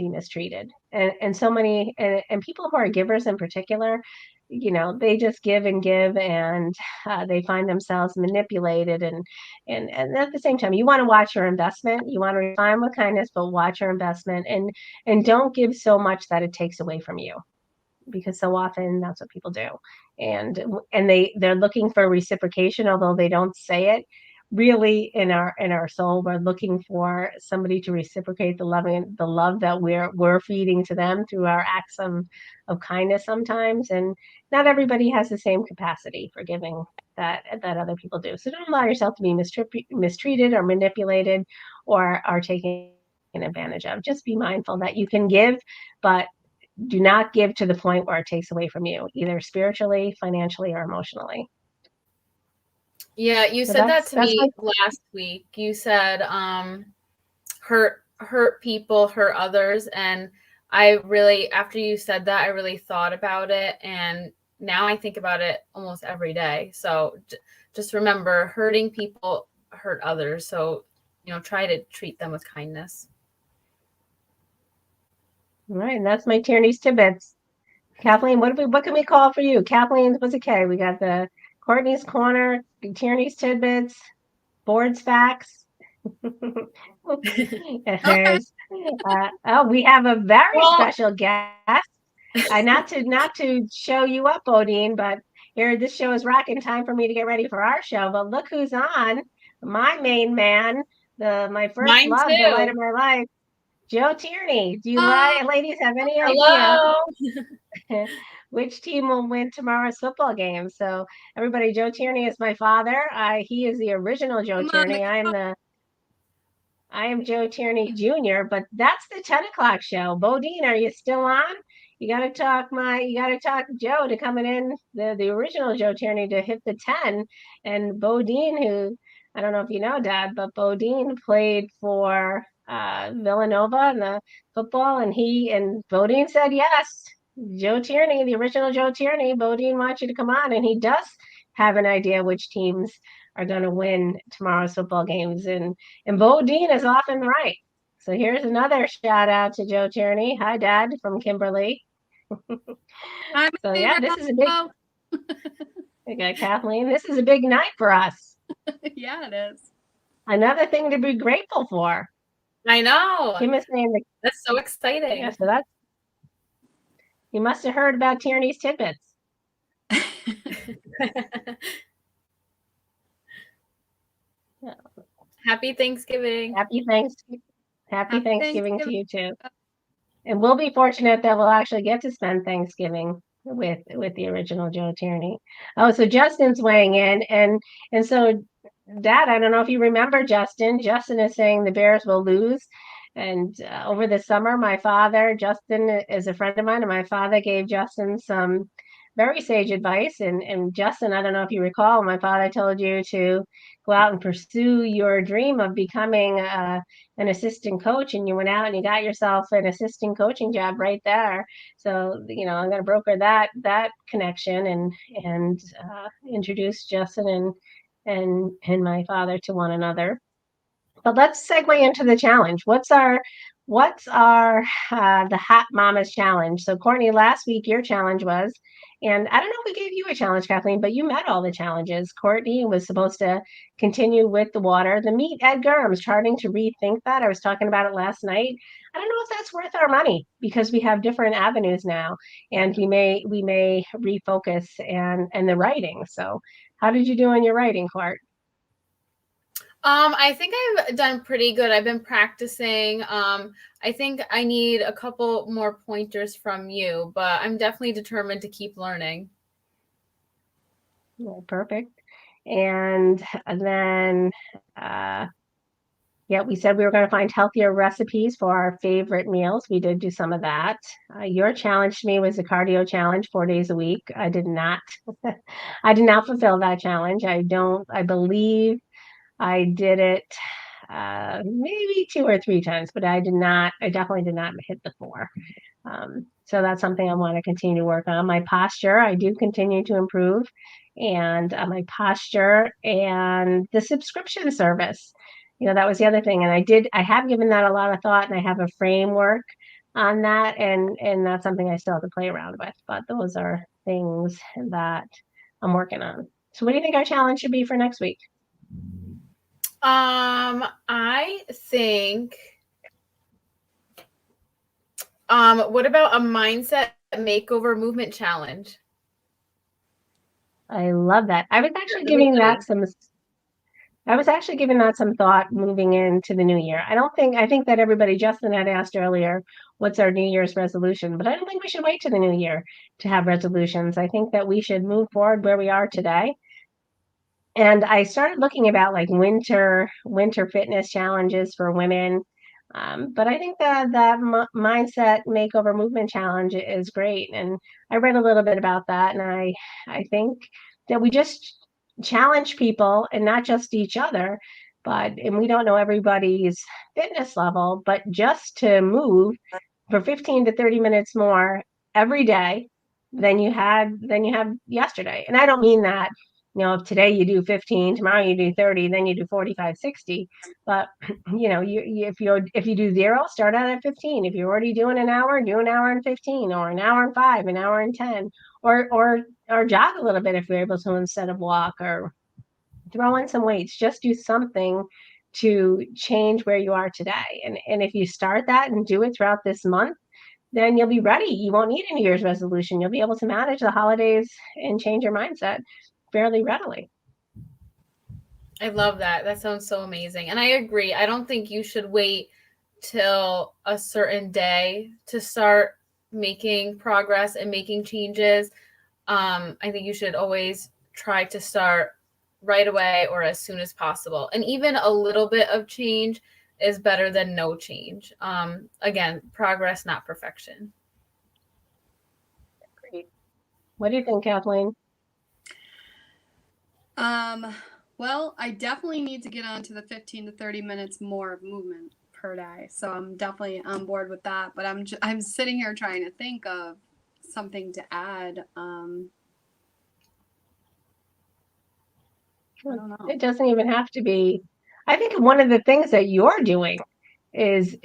mistreated. And so many, and people who are givers in particular, they just give and give, and they find themselves manipulated. And at the same time, you want to watch your investment. You want to respond with kindness, but watch your investment, and don't give so much that it takes away from you, because so often that's what people do. And they're looking for reciprocation, although they don't say it. Really, in our soul, we're looking for somebody to reciprocate the love that we're feeding to them through our acts of kindness sometimes. And not everybody has the same capacity for giving that other people do. So don't allow yourself to be mistreated or manipulated or taken advantage of. Just be mindful that you can give, but do not give to the point where it takes away from you, either spiritually, financially, or emotionally. Yeah, you said that to me last week. You said hurt people, hurt others, and I really, after you said that, I really thought about it, and now I think about it almost every day. So just remember, hurting people hurt others. So try to treat them with kindness. All right, and that's my Tierney's Tidbits. Kathleen, what can we call for you? Kathleen, what's a K? We got the Courtney's Corner, Tierney's Tidbits, Boards Facts. There's, we have a very special guest. Not to show you up, Bodine, but here, this show is rocking. Time for me to get ready for our show. But look who's on. My main man, my first Mine love, too. the light of my life. Joe Tierney. Do you ladies have any Hello. idea which team will win tomorrow's football game? So everybody, Joe Tierney is my father. He is the original Joe Tierney. I am Joe Tierney Jr., but that's the 10 o'clock show. Bodine, are you still on? You got to talk Joe to coming in, the original Joe Tierney, to hit the 10. And Bodine, who, I don't know if you know, Dad, but Bodine played for Villanova in the football, and Bodine said yes. Joe Tierney, the original Joe Tierney, Bodine wants you to come on, and he does have an idea which teams are going to win tomorrow's football games, and Bodine is often right. So here's another shout out to Joe Tierney. Hi, Dad, from Kimberly. So yeah, this is a big. Okay, Kathleen, this is a big night for us. Yeah, it is. Another thing to be grateful for. I know. Kim is saying that's so exciting. Yeah, so you must have heard about Tierney's Tidbits. Happy Thanksgiving. Happy Thanksgiving to you too. And we'll be fortunate that we'll actually get to spend Thanksgiving with the original Joe Tierney. Oh, so Justin's weighing in, and so Dad, I don't know if you remember Justin. Justin is saying the Bears will lose. And over the summer, my father, Justin is a friend of mine, and my father gave Justin some very sage advice. And Justin, I don't know if you recall, my father told you to go out and pursue your dream of becoming an assistant coach, and you went out and you got yourself an assistant coaching job right there. So, I'm going to broker that connection and introduce Justin and my father to one another. But let's segue into the challenge. What's our the Hot Mamas challenge? So Courtney, last week your challenge was, and I don't know if we gave you a challenge, Kathleen, but you met all the challenges. Courtney was supposed to continue with the water. The meet Edgar, I'm starting to rethink that. I was talking about it last night. I don't know if that's worth our money because we have different avenues now, and we may refocus and the writing. So how did you do on your writing, Court? I think I've done pretty good. I've been practicing. I think I need a couple more pointers from you, but I'm definitely determined to keep learning. Yeah, perfect. And then, yeah, we said we were going to find healthier recipes for our favorite meals. We did do some of that. Your challenge to me was a cardio challenge, 4 days a week. I did not, I did not fulfill that challenge. I believe I did it maybe 2 or 3 times, but I definitely did not hit the 4. So that's something I want to continue to work on. My posture, I do continue to improve, and my posture and the subscription service. That was the other thing. And I have given that a lot of thought, and I have a framework on that, and that's something I still have to play around with. But those are things that I'm working on. So what do you think our challenge should be for next week? I think, what about a mindset makeover movement challenge? I love that. I was actually giving that some thought moving into the new year. I think that everybody, Justin had asked earlier, what's our New Year's resolution? But I don't think we should wait to the new year to have resolutions. I think that we should move forward where we are today. And I started looking about like winter fitness challenges for women. But I think that mindset makeover movement challenge is great. And I read a little bit about that. And I think that we just challenge people, and not just each other, and we don't know everybody's fitness level, but just to move for 15 to 30 minutes more every day than you have yesterday. And I don't mean that, if today you do 15, tomorrow you do 30, then you do 45, 60. But if you do 0, start out at 15. If you're already doing an hour, do an hour and 15, or an hour and 5, an hour and 10, or jog a little bit if you're able to, instead of walk, or throw in some weights. Just do something to change where you are today. And if you start that and do it throughout this month, then you'll be ready. You won't need a New Year's resolution. You'll be able to manage the holidays and change your mindset fairly readily. I love that. That sounds so amazing. And I agree. I don't think you should wait till a certain day to start making progress and making changes. I think you should always try to start right away or as soon as possible. And even a little bit of change is better than no change. Again, progress, not perfection. Great. What do you think, Kathleen? Well, I definitely need to get on to the 15 to 30 minutes more of movement per day. So I'm definitely on board with that. But I'm sitting here trying to think of something to add. I don't know. It doesn't even have to be. I think one of the things that you're doing is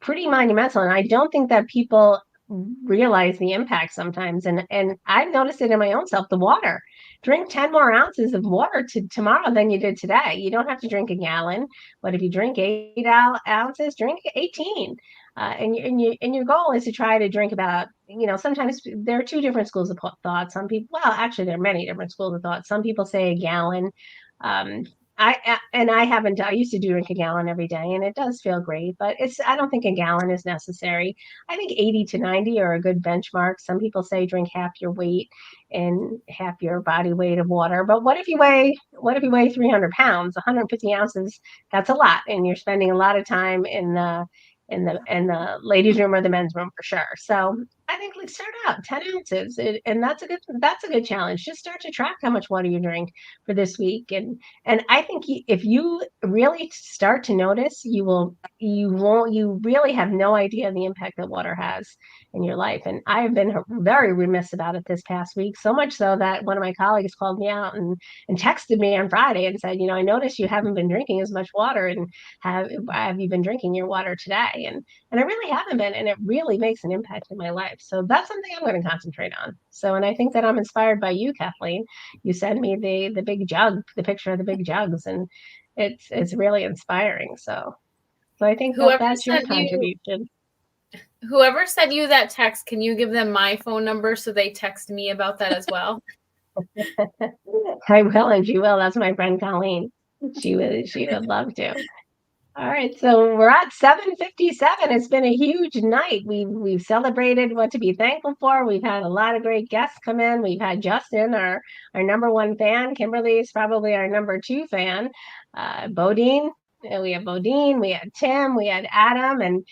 pretty monumental, and I don't think that people realize the impact sometimes. And I've noticed it in my own self. The water. Drink 10 more ounces of water tomorrow than you did today. You don't have to drink a gallon, but if you drink 8 ounces, drink 18. And your goal is to try to drink about, sometimes there are 2 different schools of thought. Some people, well, actually there are many different schools of thought. Some people say a gallon. I haven't. I used to drink a gallon every day, and it does feel great. But I don't think a gallon is necessary. I think 80 to 90 are a good benchmark. Some people say drink half your weight and half your body weight of water. But what if you weigh 300 pounds, 150 ounces? That's a lot, and you're spending a lot of time in the ladies' room or the men's room for sure. So I think let's start out 10 ounces, and that's a good challenge. Just start to track how much water you drink for this week, and I think if you really start to notice, you really have no idea the impact that water has in your life. And I have been very remiss about it this past week, so much so that one of my colleagues called me out and texted me on Friday and said, I noticed you haven't been drinking as much water, and have you been drinking your water today? And I really haven't been, and it really makes an impact in my life. So that's something I'm going to concentrate on. So, and I think that I'm inspired by you, Kathleen. You sent me the big jug, the picture of the big jugs, and it's really inspiring. So I think that's your contribution. Whoever sent you that text, can you give them my phone number so they text me about that as well? I will, and she will. That's my friend Colleen. She would love to. All right, so we're at 7:57. It's been a huge night. We've celebrated what to be thankful for. We've had a lot of great guests come in. We've had Justin, our number one fan. Kimberly is probably our number two fan. Bodine. We have Bodine, we had Tim, we had Adam, and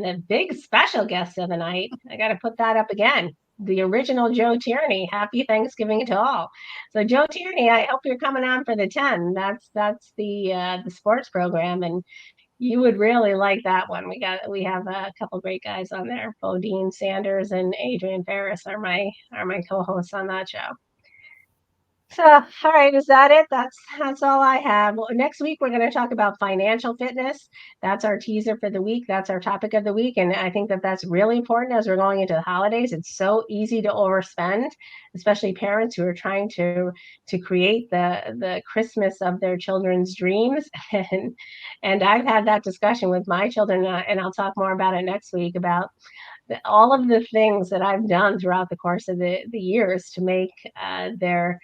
the big special guest of the night. I got to put that up again. The original Joe Tierney. Happy Thanksgiving to all. So Joe Tierney, I hope you're coming on for the 10. That's the sports program, and you would really like that one. We have a couple great guys on there. Bodine Sanders and Adrian Ferris are my co-hosts on that show. So, all right, is that it? That's all I have. Well, next week we're going to talk about financial fitness. That's our teaser for the week. That's our topic of the week, and I think that that's really important as we're going into the holidays. It's so easy to overspend, especially parents who are trying to create the Christmas of their children's dreams. And I've had that discussion with my children, and I'll talk more about it next week about all of the things that I've done throughout the course of the years to make their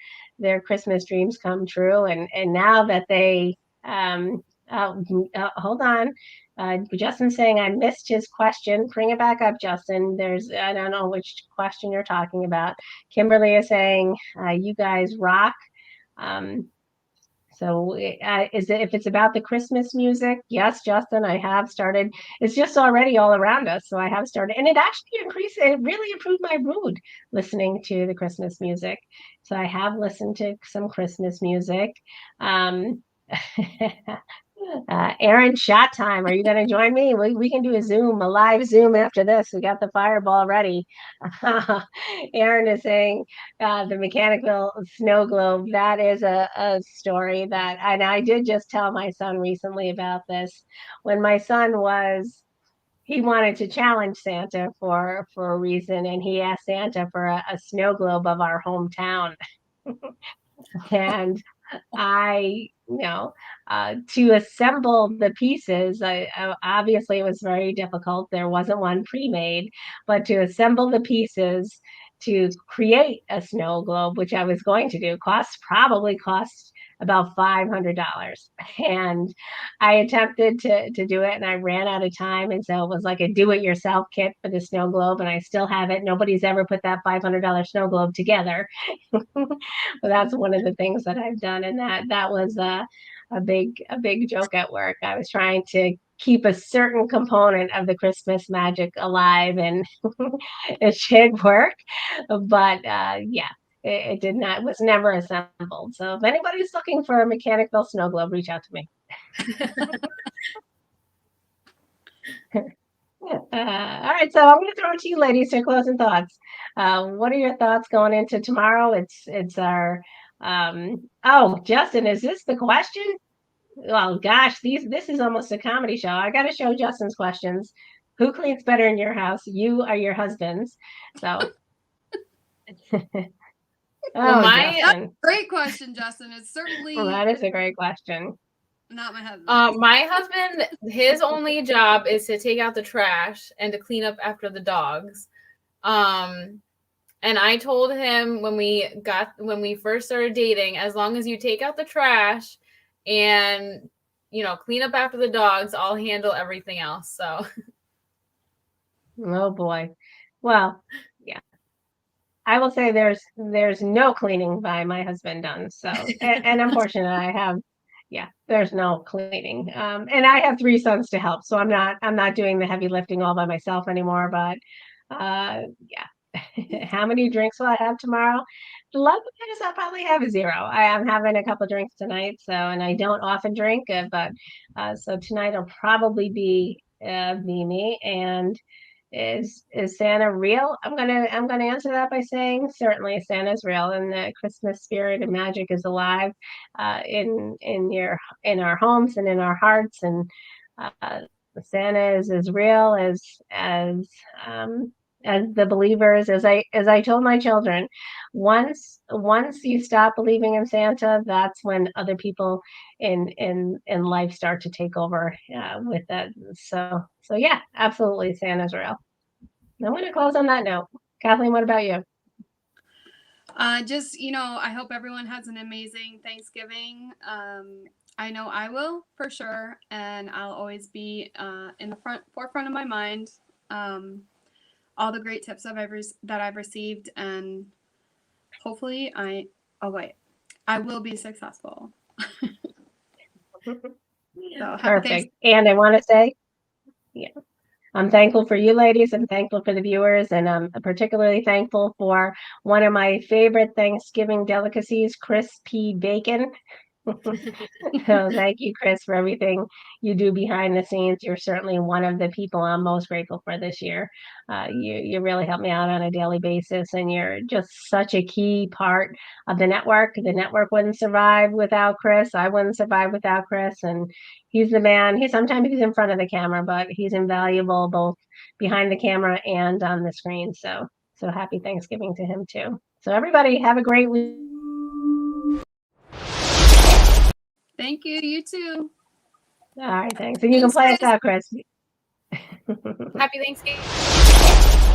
Christmas dreams come true. And now that they, hold on, Justin's saying I missed his question. Bring it back up, Justin. I don't know which question you're talking about. Kimberly is saying, you guys rock. So if it's about the Christmas music, yes, Justin, I have started. It's just already all around us. So I have started, and it really improved my mood listening to the Christmas music. So I have listened to some Christmas music. Aaron, shot time. Are you going to join me? We can do a live Zoom after this. We got the fireball ready. Aaron is saying the mechanical snow globe. That is a story and I did just tell my son recently about this. When my son he wanted to challenge Santa for a reason, and he asked Santa for a snow globe of our hometown. And to assemble the pieces, obviously it was very difficult. There wasn't one pre-made, but to assemble the pieces to create a snow globe, which I was going to do, probably cost about $500. And I attempted to do it, and I ran out of time. And so it was like a do-it-yourself kit for the snow globe, and I still have it. Nobody's ever put that $500 snow globe together. But that's one of the things that I've done, and that was a big joke at work. I was trying to keep a certain component of the Christmas magic alive, and it should work. But it did not. It was never assembled. So if anybody's looking for a mechanical snow globe, reach out to me. All right, so I'm going to throw it to you, ladies, for closing thoughts. What are your thoughts going into tomorrow? It's our Justin, is this the question? Well, gosh, this is almost a comedy show. I got to show Justin's questions. Who cleans better in your house? You or your husbands? So. Great question, Justin. It's certainly. Well, that is a great question. Not my husband. My husband, his only job is to take out the trash and to clean up after the dogs. And I told him when we first started dating, as long as you take out the trash and clean up after the dogs. I'll handle everything else. So Oh boy. Well, yeah. I will say there's no cleaning by my husband done. So and I'm fortunate I have there's no cleaning. And I have 3 sons to help. So I'm not doing the heavy lifting all by myself anymore. But yeah. How many drinks will I have tomorrow? The lucky is I'll probably have a 0. I'm having a couple drinks tonight, and I don't often drink, but so tonight will probably be me. And is Santa real? I'm gonna answer that by saying certainly Santa's real, and the Christmas spirit and magic is alive in our homes and in our hearts, and Santa is as real as the believers. As I told my children, once you stop believing in Santa, that's when other people in life start to take over with that. So yeah, absolutely, Santa's real. I'm going to close on that note. Kathleen, what about you? Just, I hope everyone has an amazing Thanksgiving. I know I will for sure, and I'll always be in the forefront of my mind. All the great tips that I've received, and hopefully I will be successful. So, perfect. And I want to say, I'm thankful for you ladies. I'm thankful for the viewers, and I'm particularly thankful for one of my favorite Thanksgiving delicacies, crispy bacon. So thank you, Chris, for everything you do behind the scenes. You're certainly one of the people I'm most grateful for this year. You really help me out on a daily basis, and you're just such a key part of the network. The network wouldn't survive without Chris. I wouldn't survive without Chris, and he's the man. Sometimes he's in front of the camera, but he's invaluable both behind the camera and on the screen. So happy Thanksgiving to him too. So everybody have a great week. Thank you. You too. All right, thanks. And you can play us out, Chris. happy Thanksgiving.